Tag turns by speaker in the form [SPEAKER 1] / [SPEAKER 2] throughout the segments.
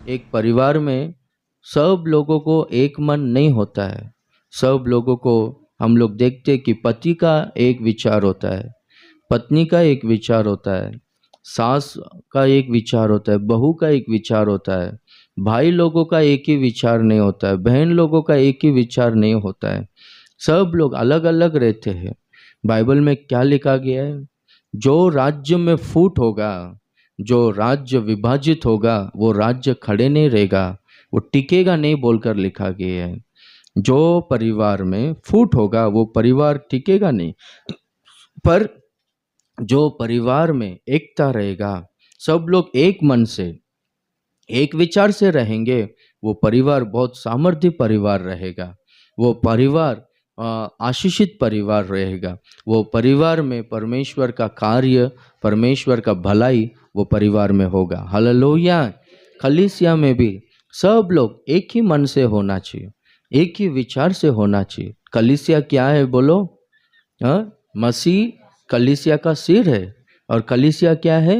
[SPEAKER 1] एक परिवार में सब लोगों को एक मन नहीं होता है। सब लोगों को हम लोग देखते हैं कि पति का एक विचार होता है, पत्नी का एक विचार होता है, सास का एक विचार होता है, बहू का एक विचार होता है, भाई लोगों का एक ही विचार नहीं होता है, बहन लोगों का एक ही विचार नहीं होता है। सब लोग अलग अलग रहते हैं। बाइबल में क्या लिखा गया है? जो राज्य में फूट होगा, जो राज्य विभाजित होगा, वो राज्य खड़े नहीं रहेगा, वो टिकेगा नहीं बोलकर लिखा गया है। जो परिवार में फूट होगा वो परिवार टिकेगा नहीं, पर जो परिवार में एकता रहेगा, सब लोग एक मन से एक विचार से रहेंगे, वो परिवार बहुत सामर्थ्य परिवार रहेगा। वो परिवार आशीषित परिवार रहेगा। वो परिवार में परमेश्वर का कार्य, परमेश्वर का भलाई वो परिवार में होगा। हालेलुया। कलीसिया में भी सब लोग एक ही मन से होना चाहिए, एक ही विचार से होना चाहिए। कलीसिया क्या है बोलो? मसीह कलीसिया का सिर है, और कलीसिया क्या है?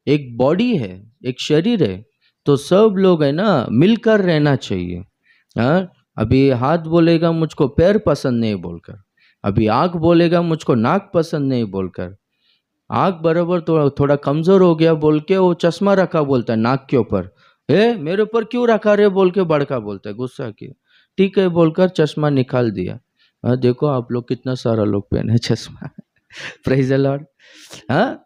[SPEAKER 1] एक बॉडी है, एक शरीर है। तो सब लोग है ना, मिलकर रहना चाहिए। हाँ, अभी हाथ बोलेगा मुझको पैर पसंद नहीं बोलकर, अभी आँख बोलेगा मुझको नाक पसंद नहीं बोलकर, आँख बराबर थोड़ा थोड़ा कमजोर हो गया बोल के वो चश्मा रखा बोलता है नाक के ऊपर। मेरे ऊपर क्यों रखा रे बोल के बड़का बोलता है, गुस्सा किया, ठीक है बोलकर चश्मा निकाल दिया। हाँ, देखो आप लोग कितना सारा लोग पहने चश्मा। Praise the Lord. हाँ,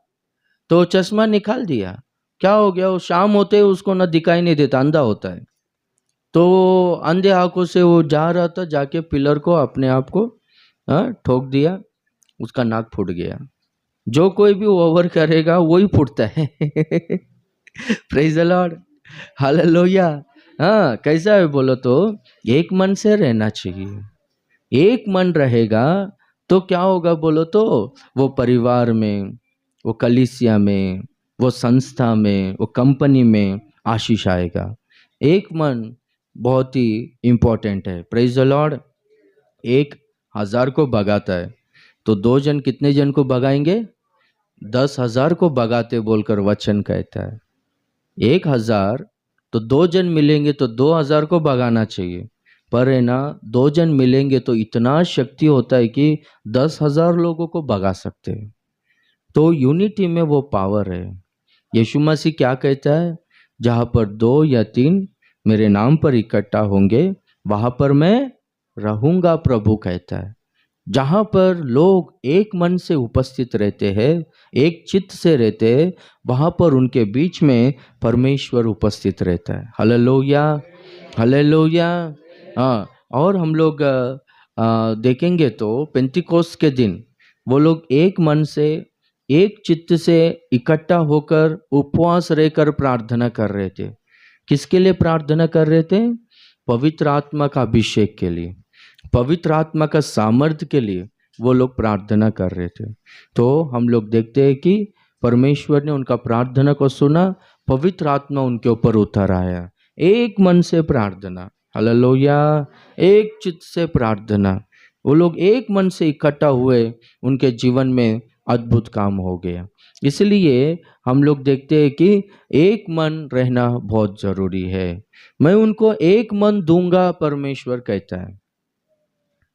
[SPEAKER 1] तो चश्मा निकाल दिया, क्या हो गया? वो शाम होते उसको ना दिखाई नहीं देता, अंधा होता है। तो अंधे आंखों से वो जा रहा था, जाके पिलर को अपने आप को ठोक दिया, उसका नाक फूट गया। जो कोई भी ओवर करेगा वही फूटता है। Praise the Lord. हालेलुया। हाँ, कैसा है बोलो तो एक मन से रहना चाहिए। एक मन रहेगा तो क्या होगा बोलो तो, वो परिवार में, वो कलीसिया में, वो संस्था में, वो कंपनी में आशीष आएगा। एक मन बहुत ही इम्पोर्टेंट है। Praise the Lord. एक 1000 को भगाता है तो दो जन कितने जन को भगाएंगे? 10,000 को भगाते बोलकर वचन कहता है। 1000 तो दो जन मिलेंगे तो 2000 को भगाना चाहिए, पर है ना, दो जन मिलेंगे तो इतना शक्ति होता है कि 10,000 लोगों को भगा सकते हैं। तो यूनिटी में वो पावर है। यीशु मसीह क्या कहता है? जहाँ पर 2 या 3 मेरे नाम पर इकट्ठा होंगे वहाँ पर मैं रहूँगा, प्रभु कहता है। जहाँ पर लोग एक मन से उपस्थित रहते हैं, एक चित्त से रहते हैं, वहाँ पर उनके बीच में परमेश्वर उपस्थित रहता है। Hallelujah, hallelujah. हाँ, और हम लोग देखेंगे तो पेंतिकोस्त के दिन वो लोग एक मन से, एक चित्त से इकट्ठा होकर उपवास रहकर प्रार्थना कर रहे थे। किसके लिए प्रार्थना कर रहे थे? पवित्र आत्मा का अभिषेक के लिए, पवित्र आत्मा का सामर्थ्य के लिए वो लोग प्रार्थना कर रहे थे। तो हम लोग देखते हैं कि परमेश्वर ने उनका प्रार्थना को सुना, पवित्र आत्मा उनके ऊपर उतर आया। एक मन से प्रार्थना, हालेलुया, एक चित्त से प्रार्थना, वो लोग एक मन से इकट्ठा हुए, उनके जीवन में अद्भुत काम हो गया। इसलिए हम लोग देखते हैं कि एक मन रहना बहुत जरूरी है। मैं उनको एक मन दूंगा, परमेश्वर कहता है,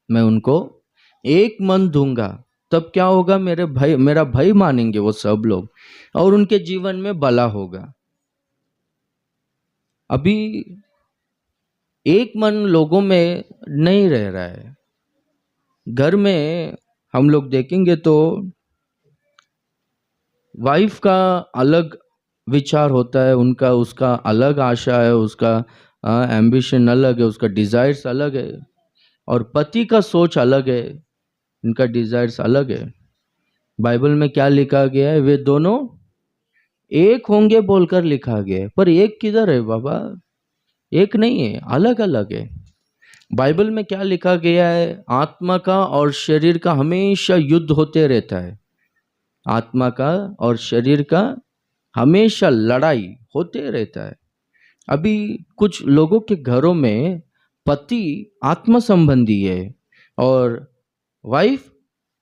[SPEAKER 1] मैं उनको एक मन दूंगा। तब क्या होगा? मेरे भाई, मेरा भाई मानेंगे वो सब लोग, और उनके जीवन में भला होगा। अभी एक मन लोगों में नहीं रह रहा है। घर में हम लोग देखेंगे तो वाइफ का अलग विचार होता है, उनका उसका अलग आशा है, उसका एम्बिशन अलग है, उसका डिजायर्स अलग है, और पति का सोच अलग है, इनका डिजायर्स अलग है। बाइबल में क्या लिखा गया है? वे दोनों एक होंगे बोलकर लिखा गया है, पर एक किधर है बाबा? एक नहीं है, अलग अलग है। बाइबल में क्या लिखा गया है? आत्मा का और शरीर का हमेशा युद्ध होते रहता है। आत्मा का और शरीर का हमेशा लड़ाई होते रहता है। अभी कुछ लोगों के घरों में पति आत्मा संबंधी है और वाइफ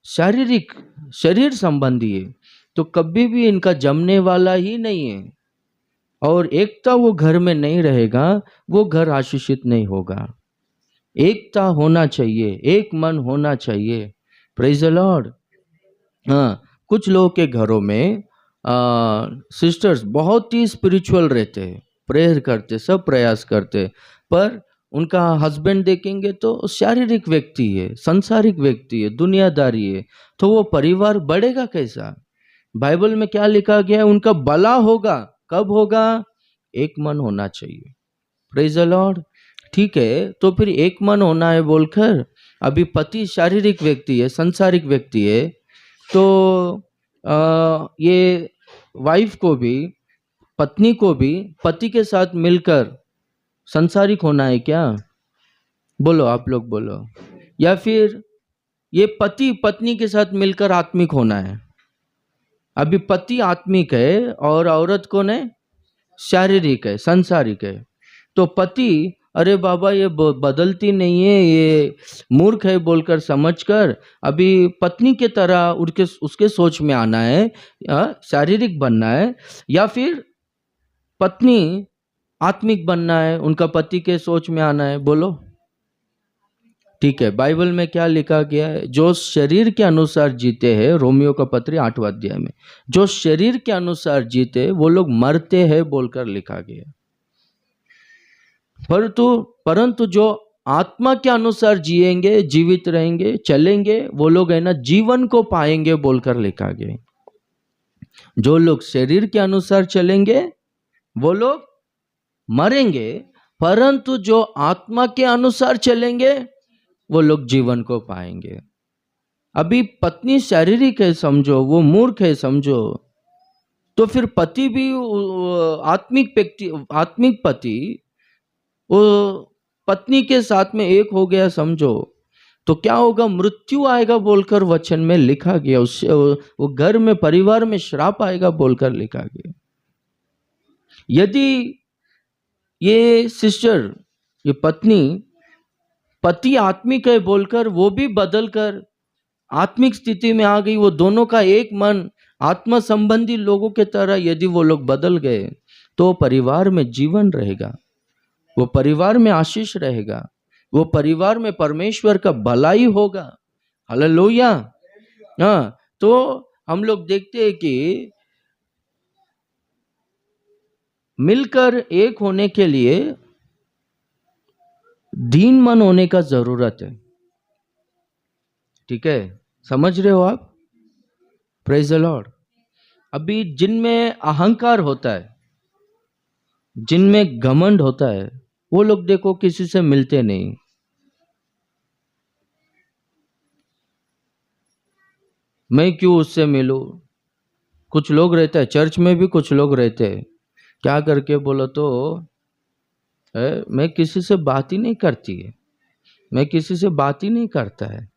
[SPEAKER 1] शारीरिक, शरीर संबंधी है, तो कभी भी इनका जमने वाला ही नहीं है। और एकता वो घर में नहीं रहेगा, वो घर आशीषित नहीं होगा। एकता होना चाहिए, एक मन होना चाहिए। Praise the Lord. हाँ, कुछ लोगों के घरों में सिस्टर्स बहुत ही स्पिरिचुअल रहते हैं, प्रेयर करते, सब प्रयास करते, पर उनका हस्बैंड देखेंगे तो शारीरिक व्यक्ति है, संसारिक व्यक्ति है, दुनियादारी है, तो वो परिवार बढ़ेगा कैसा? बाइबल में क्या लिखा गया है? उनका भला होगा। कब होगा? एक मन होना चाहिए। Praise the Lord. ठीक है, तो फिर एक मन होना है बोलकर, अभी पति शारीरिक व्यक्ति है, संसारिक व्यक्ति है, तो ये वाइफ को भी, पत्नी को भी पति के साथ मिलकर संसारिक होना है क्या? बोलो, आप लोग बोलो। या फिर ये पति पत्नी के साथ मिलकर आत्मिक होना है? अभी पति आत्मिक है और औरत कौन है? शारीरिक है, संसारिक है। तो पति, अरे बाबा ये बदलती नहीं है, ये मूर्ख है बोलकर समझकर अभी पत्नी के तरह उसके सोच में आना है, शारीरिक बनना है, या फिर पत्नी आत्मिक बनना है, उनका पति के सोच में आना है? बोलो। ठीक है, बाइबल में क्या लिखा गया है? जो शरीर के अनुसार जीते हैं, रोमियो का पत्री 8वां अध्याय में, जो शरीर के अनुसार जीते वो लोग मरते हैं बोलकर लिखा गया। परंतु जो आत्मा के अनुसार जिएंगे, जीवित रहेंगे, चलेंगे, वो लोग है ना जीवन को पाएंगे बोलकर लिखा गया। जो लोग शरीर के अनुसार चलेंगे वो लोग मरेंगे, परंतु जो आत्मा के अनुसार चलेंगे वो लोग जीवन को पाएंगे। अभी पत्नी शारीरिक है समझो, वो मूर्ख है समझो, तो फिर पति भी आत्मिक पति वो पत्नी के साथ में एक हो गया समझो, तो क्या होगा? मृत्यु आएगा बोलकर वचन में लिखा गया। उससे वो घर में, परिवार में श्राप आएगा बोलकर लिखा गया। यदि ये सिस्टर, ये पत्नी, पति आत्मिक है बोलकर वो भी बदलकर आत्मिक स्थिति में आ गई, वो दोनों का एक मन आत्मा संबंधी लोगों के तरह यदि वो लोग बदल गए, तो परिवार में जीवन रहेगा, वो परिवार में आशीष रहेगा, वो परिवार में परमेश्वर का भलाई होगा। हालेलुया। हाँ, तो हम लोग देखते हैं कि मिलकर एक होने के लिए दीन मन होने का जरूरत है। ठीक है, समझ रहे हो आप? Praise the Lord. अभी जिनमें अहंकार होता है, जिनमें घमंड होता है, वो लोग देखो किसी से मिलते नहीं। मैं क्यों उससे मिलूं? कुछ लोग रहते हैं, चर्च में भी कुछ लोग रहते हैं, क्या करके बोलो तो मैं किसी से बात ही नहीं करती है, मैं किसी से बात ही नहीं करता है,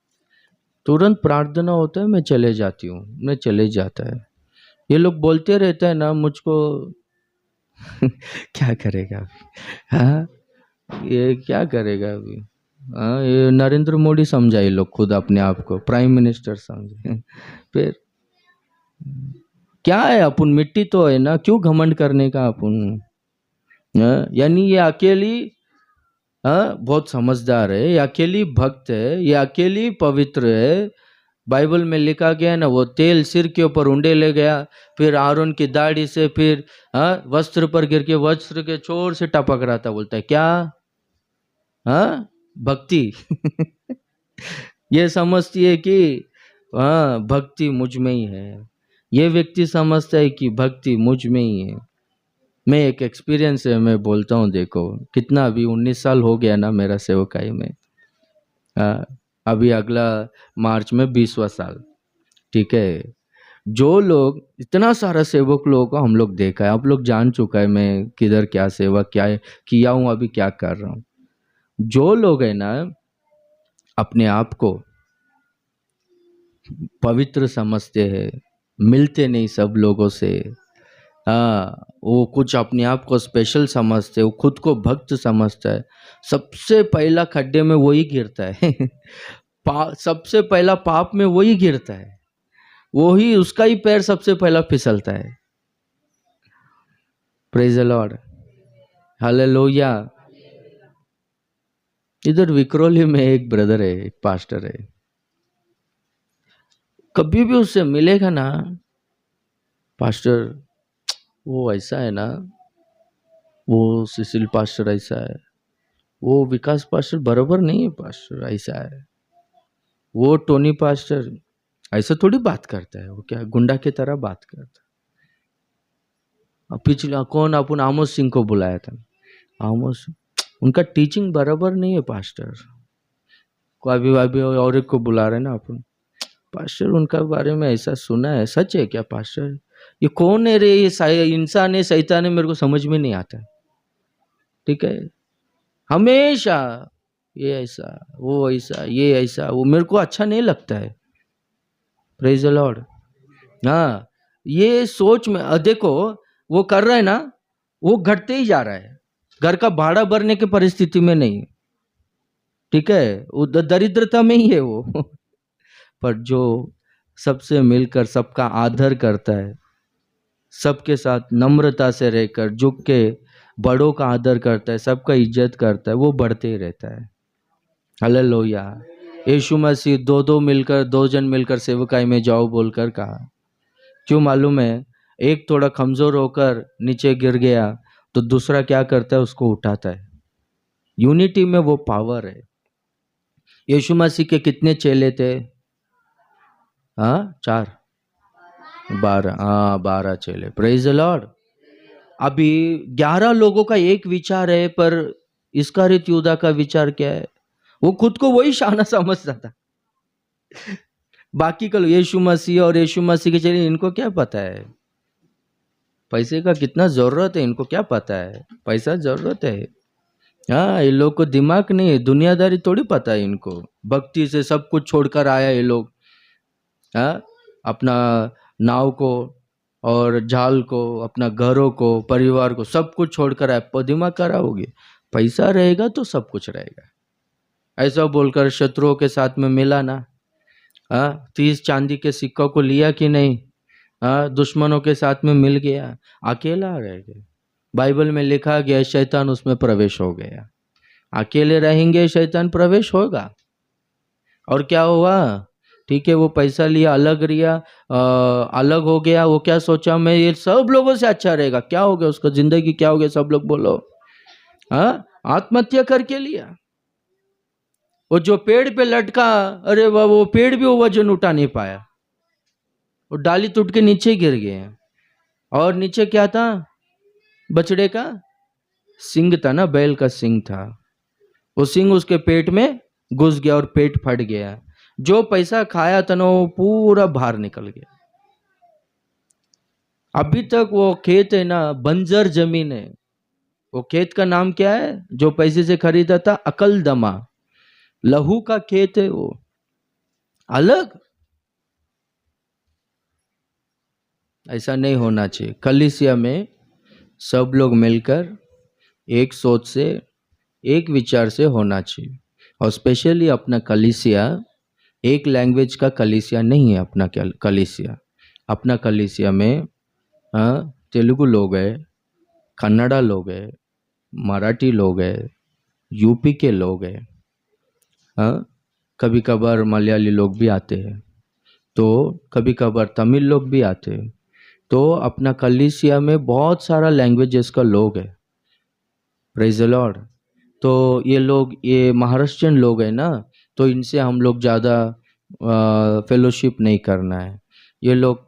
[SPEAKER 1] तुरंत प्रार्थना होता है मैं चले जाती हूँ, मैं चले जाता है। ये लोग बोलते रहते हैं ना मुझको क्या करेगा अभी? हाँ, ये क्या करेगा अभी? हाँ, ये नरेंद्र मोदी समझा, ये लोग खुद अपने आप को प्राइम मिनिस्टर समझे। फिर क्या है, अपन मिट्टी तो है ना, क्यों घमंड करने का अपन? यानी ये अकेली बहुत समझदार है, ये अकेली भक्त है, ये अकेली पवित्र है। बाइबल में लिखा गया है ना, वो तेल सिर के ऊपर उंडे ले गया, फिर आरोन की दाढ़ी से फिर वस्त्र पर गिर के वस्त्र के छोर से टपक रहा था। बोलता है क्या? भक्ति। ये समझती है कि भक्ति मुझ में ही है, ये व्यक्ति समझता है कि भक्ति मुझ में ही है। मैं एक एक्सपीरियंस है, मैं बोलता हूँ, देखो कितना, अभी 19 साल हो गया ना मेरा सेवकाई में, अभी अगला मार्च में 20वां साल। ठीक है, जो लोग, इतना सारा सेवक लोगों को हम लोग देखा है, आप लोग जान चुका है मैं किधर क्या सेवा क्या किया हूँ, अभी क्या कर रहा हूँ। जो लोग है ना अपने आप को पवित्र समझते हैं, मिलते नहीं सब लोगों से, वो कुछ अपने आप को स्पेशल समझते, वो खुद को भक्त समझता है, सबसे पहला खड्डे में वही गिरता है। सबसे पहला पाप में वही गिरता है, वही, उसका ही पैर सबसे पहला फिसलता है। Praise the Lord, hallelujah. इधर विक्रोली में एक ब्रदर है, एक पास्टर है, कभी भी उससे मिलेगा ना, पास्टर वो ऐसा है ना, वो सुशील पास्टर ऐसा है, वो विकास पास्टर बराबर नहीं है, पास्टर ऐसा है, वो टोनी पास्टर ऐसा थोड़ी बात करता है, वो क्या गुंडा की तरह बात करता है। पिछला कौन अपन आमोस सिंह को बुलाया था, आमोस, उनका टीचिंग बराबर नहीं है पास्टर को, अभी अभी और एक को बुला रहे ना अपन, पास्टर उनका बारे में ऐसा सुना है, सच है क्या पास्टर? ये कौन है रे, ये इंसान है शैतान है, मेरे को समझ में नहीं आता। ठीक है, हमेशा ये ऐसा वो ऐसा ये ऐसा, वो मेरे को अच्छा नहीं लगता है। Praise the Lord. हाँ, ये सोच में देखो, वो कर रहा है ना, वो घटते ही जा रहा है, घर का भाड़ा भरने की परिस्थिति में नहीं, ठीक है, वो दरिद्रता में ही है वो पर जो सबसे मिलकर सबका आदर करता है, सबके साथ नम्रता से रहकर झुक के बड़ों का आदर करता है, सबका इज्जत करता है, वो बढ़ते ही रहता है। हालेलुया। यीशु मसीह दो जन मिलकर सेवकाई में जाओ बोलकर कहा, क्यों मालूम है? एक थोड़ा कमजोर होकर नीचे गिर गया तो दूसरा क्या करता है, उसको उठाता है। यूनिटी में वो पावर है। यीशु मसीह के कितने चेले थे? हाँ, 4, 12, हाँ 12 चेले। Praise the Lord. अभी 11 लोगों का एक विचार है, पर इस्करियोत यूदा का विचार क्या है? वो खुद को वही शाना समझता था। बाकी का यीशु मसीह और यीशु मसीह के चेले, इनको क्या पता है पैसे का कितना जरूरत है, इनको क्या पता है पैसा जरूरत है? हाँ, ये लोग को दिमाग नहीं है, दुनियादारी थोड़ी पता है इनको। भक्ति से सब कुछ छोड़कर आया ये लोग, हाँ, अपना नाव को और जाल को, अपना घरों को, परिवार को, सब कुछ छोड़कर आया। दिमाग खराब हो गया, पैसा रहेगा तो सब कुछ रहेगा, ऐसा बोलकर शत्रुओं के साथ में मिला ना। हाँ, 30 चांदी के सिक्कों को लिया कि नहीं? हाँ, दुश्मनों के साथ में मिल गया, अकेला रह गया। बाइबल में लिखा गया शैतान उसमें प्रवेश हो गया। अकेले रहेंगे शैतान प्रवेश होगा। और क्या हुआ? ठीक है, वो पैसा लिया, अलग रिया, अलग हो गया। वो क्या सोचा, मैं ये सब लोगों से अच्छा रहेगा। क्या हो गया उसका जिंदगी, क्या हो गया? सब लोग बोलो, हाँ, आत्महत्या करके लिया। वो जो पेड़ पे लटका, अरे वाह, वो पेड़ भी वो वजन उठा नहीं पाया, वो डाली टूट के नीचे गिर गए। और नीचे क्या था? बछड़े का सिंग था ना, बैल का सिंग था। वो सिंग उसके पेट में घुस गया और पेट फट गया। जो पैसा खाया था ना, वो पूरा बाहर निकल गया। अभी तक वो खेत है ना, बंजर जमीन है। वो खेत का नाम क्या है जो पैसे से खरीदा था? अकलदमा, लहू का खेत है वो। अलग ऐसा नहीं होना चाहिए। कलीसिया में सब लोग मिलकर एक सोच से, एक विचार से होना चाहिए। और स्पेशली अपना कलीसिया एक लैंग्वेज का कलीसिया नहीं है। अपना कलीसिया, अपना कलीसिया में तेलुगु लोग है, कन्नड़ा लोग है, मराठी लोग है, यूपी के लोग है, कभी कभार मलयाली लोग भी आते हैं, तो कभी कभार तमिल लोग भी आते हैं। तो अपना कलीसिया में बहुत सारा लैंग्वेजेस का लोग है। Praise the Lord. तो ये लोग, ये महाराष्ट्रियन लोग हैं ना, तो इनसे हम लोग ज़्यादा फेलोशिप नहीं करना है। ये लोग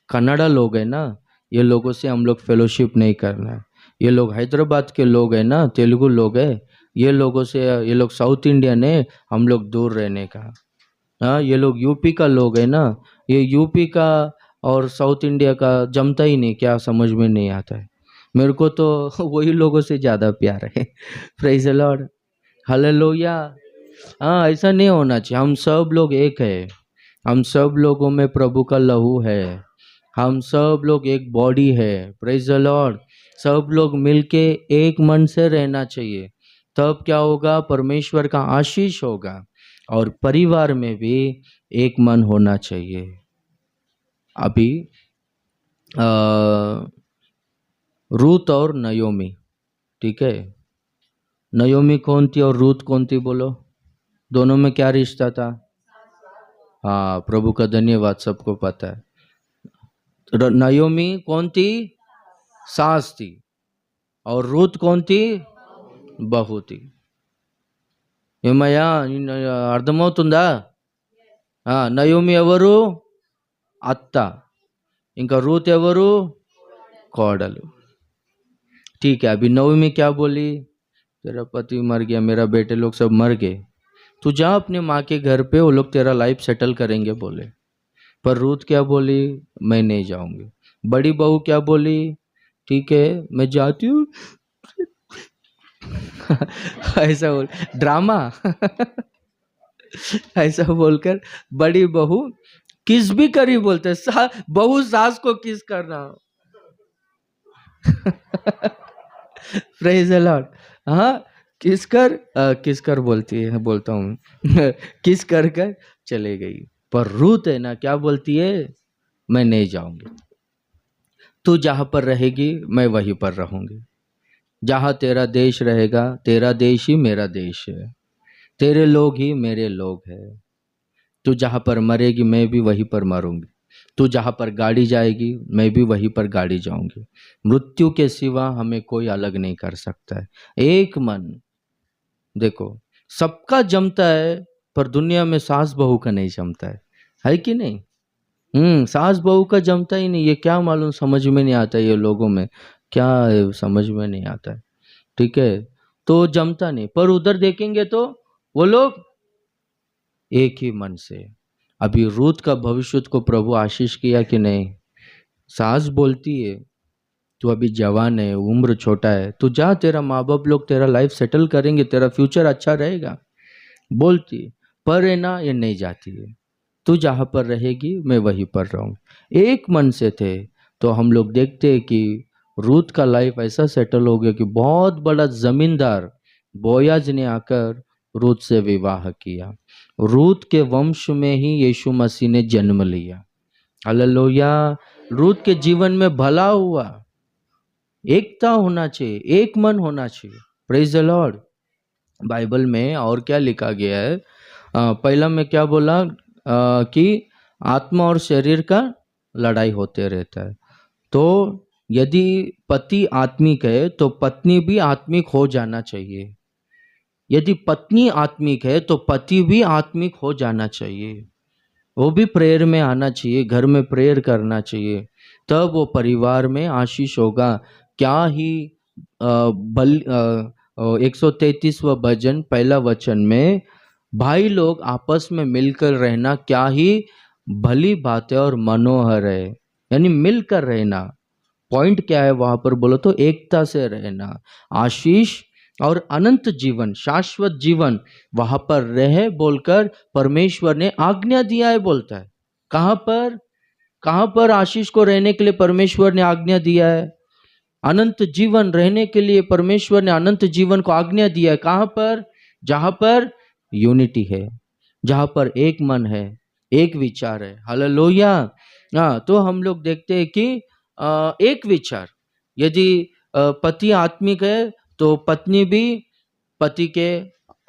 [SPEAKER 1] कन्नड़ा लोग हैं ना, ये लोगों से हम लोग फेलोशिप नहीं करना है। ये लोग हैदराबाद के लोग हैं ना, तेलुगु लोग हैं, ये लोगों से, ये लोग साउथ इंडियन है, हम लोग दूर रहने का। हाँ, ये लोग यूपी का लोग है ना, ये यूपी का और साउथ इंडिया का जमता ही नहीं, क्या समझ में नहीं आता है। मेरे को तो वही लोगों से ज़्यादा प्यार है। Praise the Lord, hallelujah. हाँ, ऐसा नहीं होना चाहिए। हम सब लोग एक है, हम सब लोगों में प्रभु का लहू है, हम सब लोग एक बॉडी है। Praise the Lord. सब लोग मिलके एक मन से रहना चाहिए, तब क्या होगा? परमेश्वर का आशीष होगा। और परिवार में भी एक मन होना चाहिए। अभी रूत और नयोमी, ठीक है। नयोमी कौन थी और रूत कौन थी बोलो? दोनों में क्या रिश्ता था? हाँ, प्रभु का धन्यवाद, सबको पता है। नयोमी कौन थी? सास थी। और रूत कौन थी? బహు थी। ఏమయ్యా అర్థమవుతుందా? నయోమి ఎవరు? అత్త. ఇంకా రూత్ ఎవరు? కోడలు। ठीक है, अभी नवमी क्या बोली? तेरा पति मर गया, मेरा बेटे लोग सब मर गए, तू जा अपने माँ के घर पे, वो लोग तेरा लाइफ सेटल करेंगे बोले। पर रूत क्या बोली? मैं नहीं जाऊंगी। बड़ी बहू क्या बोली? ठीक है मैं जाती हूँ। ऐसा बोल, ड्रामा। ऐसा बोलकर बड़ी बहू किस भी करी बोलते, बहू सास को किस करना। Praise the Lord. हाँ, किस कर बोलती है, बोलता हूँ। किस कर चले गई। पर रूत है ना, क्या बोलती है? मैं नहीं जाऊंगी, तू जहां पर रहेगी मैं वहीं पर रहूंगी। जहां तेरा देश रहेगा, तेरा देश ही मेरा देश है, तेरे लोग ही मेरे लोग हैं। तू जहां पर मरेगी मैं भी वहीं पर मरूंगी, तू जहां पर गाड़ी जाएगी मैं भी वहीं पर गाड़ी जाऊंगी। मृत्यु के सिवा हमें कोई अलग नहीं कर सकता है। एक मन। देखो, सबका जमता है, पर दुनिया में सास बहू का नहीं जमता है कि नहीं? सास बहू का जमता ही नहीं। ये क्या मालूम, समझ में नहीं आता ये लोगों में क्या है, समझ में नहीं आता है। ठीक है, तो जमता नहीं। पर उधर देखेंगे तो वो लोग एक ही मन से। अभी रूत का भविष्य को प्रभु आशीष किया कि नहीं? सास बोलती है, तू अभी जवान है, उम्र छोटा है, तू जा, तेरा माँ बाप लोग तेरा लाइफ सेटल करेंगे, तेरा फ्यूचर अच्छा रहेगा बोलती। पर है ना, ये नहीं जाती है। तू जहाँ पर रहेगी मैं वहीं पर रहूँ। एक मन से थे। तो हम लोग देखते हैं कि रूत का लाइफ ऐसा सेटल हो गया कि बहुत बड़ा जमींदार बोयाज ने आकर रूत से विवाह किया। रूत के वंश में ही यीशु मसीह ने जन्म लिया। हालेलुया। रूत के जीवन में भला हुआ। एकता होना चाहिए, एक मन होना चाहिए। Praise the Lord. बाइबल में और क्या लिखा गया है? पहला में क्या बोला? कि आत्मा और शरीर का लड़ाई होते रहता है। तो यदि पति आत्मिक है तो पत्नी भी आत्मिक हो जाना चाहिए। यदि पत्नी आत्मिक है तो पति भी आत्मिक हो जाना चाहिए। वो भी प्रेयर में आना चाहिए, घर में प्रेयर करना चाहिए, तब वो परिवार में आशीष होगा। क्या ही बल 133वां भजन पहला वचन में, भाई लोग आपस में मिलकर रहना क्या ही भली बात है और मनोहर है। यानी मिलकर रहना। पॉइंट क्या है वहां पर बोलो तो? एकता से रहना। आशीष और अनंत जीवन, शाश्वत जीवन वहां पर रहे बोलकर परमेश्वर ने आज्ञा दिया है बोलता है। कहां पर आशीष को रहने के लिए परमेश्वर ने आज्ञा दिया है? अनंत जीवन रहने के लिए परमेश्वर ने अनंत जीवन को आज्ञा दिया है। कहां पर? जहां पर यूनिटी है, जहां पर एक मन है, एक विचार है। हालेलुया। तो हम लोग देखते हैं कि एक विचार। यदि पति आत्मिक है तो पत्नी भी पति के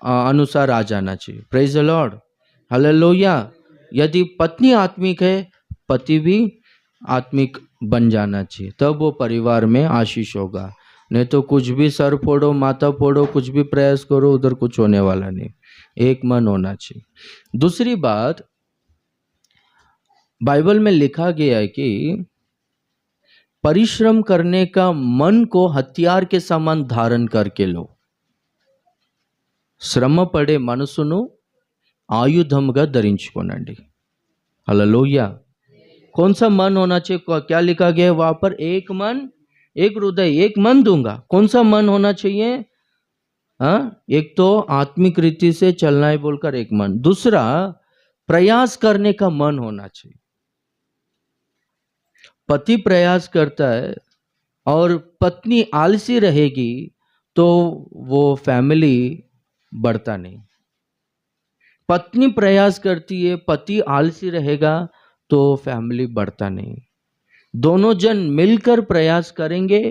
[SPEAKER 1] अनुसार आ जाना चाहिए। Praise the Lord. हालेलुया। यदि पत्नी आत्मिक है, पति भी आत्मिक बन जाना चाहिए, तब वो परिवार में आशीष होगा। नहीं तो कुछ भी सर फोड़ो, माथा फोड़ो, कुछ भी प्रयास करो, उधर कुछ होने वाला नहीं। एक मन होना चाहिए। दूसरी बात, बाइबल में लिखा गया है कि परिश्रम करने का मन को हथियार के समान धारण करके लो। శ్రమ పడే మనసును आयुधमगा धरिंచుకోనండి। हालेलुया। कौन सा मन होना चाहिए? क्या लिखा गया है वहां पर? एक मन, एक हृदय, एक मन दूंगा। कौन सा मन होना चाहिए? एक तो आत्मिक रीति से चलना है बोलकर एक मन। दूसरा, प्रयास करने का मन होना चाहिए। पति प्रयास करता है और पत्नी आलसी रहेगी तो वो फैमिली बढ़ता नहीं। पत्नी प्रयास करती है, पति आलसी रहेगा तो फैमिली बढ़ता नहीं। दोनों जन मिलकर प्रयास करेंगे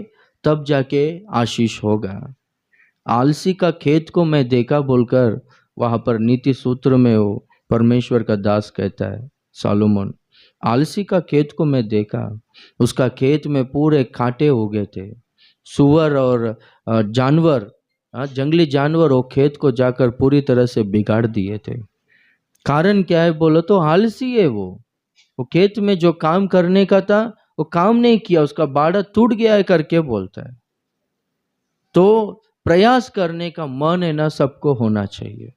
[SPEAKER 1] तब जाके आशीष होगा। आलसी का खेत को मैं देखा बोलकर वहां पर नीति सूत्र में वो परमेश्वर का दास कहता है सालोमन, आलसी का खेत को मैं देखा, उसका खेत में पूरे कांटे उगे थे, सुअर और जानवर, जंगली जानवर वो खेत को जाकर पूरी तरह से बिगाड़ दिए थे। कारण क्या है बोलो तो आलसी है वो खेत में जो काम करने का था वो काम नहीं किया, उसका बाड़ा टूट गया है करके बोलता है। तो प्रयास करने का मन है ना सबको होना चाहिए।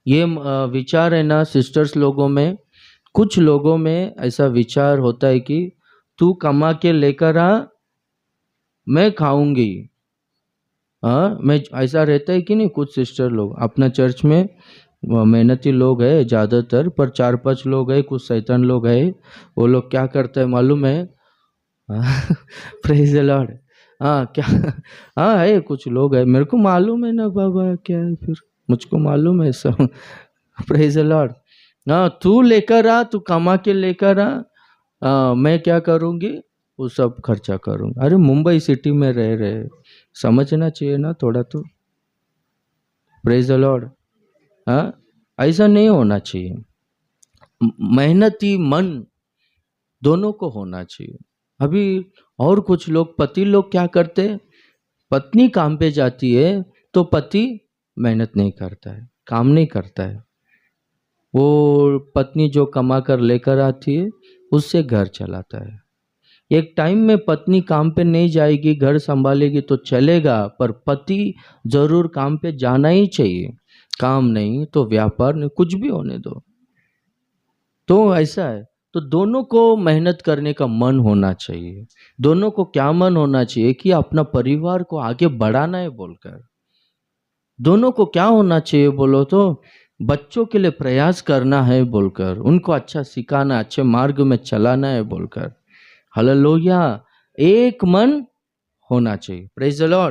[SPEAKER 1] ये विचार है ना सिस्टर्स लोगों में, कुछ लोगों में ऐसा विचार होता है कि तू कमा के लेकर आ, मैं खाऊंगी। मैं ऐसा रहता है कि नहीं, कुछ सिस्टर लोग अपना चर्च में मेहनती लोग है ज़्यादातर, पर 4-5 लोग है, कुछ शैतान लोग है, वो लोग क्या करते हैं मालूम है? Praise the Lord. हाँ क्या, हाँ है कुछ लोग है, मेरे को मालूम है ना बाबा, क्या है फिर, मुझको मालूम है सब। Praise the Lord. हाँ तू लेकर आ, तू कमा के लेकर आ, मैं क्या करूँगी, वो सब खर्चा करूँगा। अरे मुंबई सिटी में रह रहे, समझना चाहिए ना थोड़ा तो। Praise the Lord. हाँ ऐसा नहीं होना चाहिए, मेहनती मन दोनों को होना चाहिए। अभी और कुछ लोग पति लोग क्या करते, पत्नी काम पे जाती है तो पति मेहनत नहीं करता है, काम नहीं करता है, वो पत्नी जो कमा कर लेकर आती है उससे घर चलाता है। एक टाइम में पत्नी काम पे नहीं जाएगी, घर संभालेगी तो चलेगा, पर पति जरूर काम पे जाना ही चाहिए। काम नहीं तो व्यापार नहीं, कुछ भी होने दो। तो ऐसा है, तो दोनों को मेहनत करने का मन होना चाहिए। दोनों को क्या मन होना चाहिए कि अपना परिवार को आगे बढ़ाना है बोलकर। दोनों को क्या होना चाहिए बोलो तो बच्चों के लिए प्रयास करना है बोलकर, उनको अच्छा सिखाना, अच्छे मार्ग में चलाना है बोलकर। हालेलुया। एक मन होना चाहिए। Praise the Lord.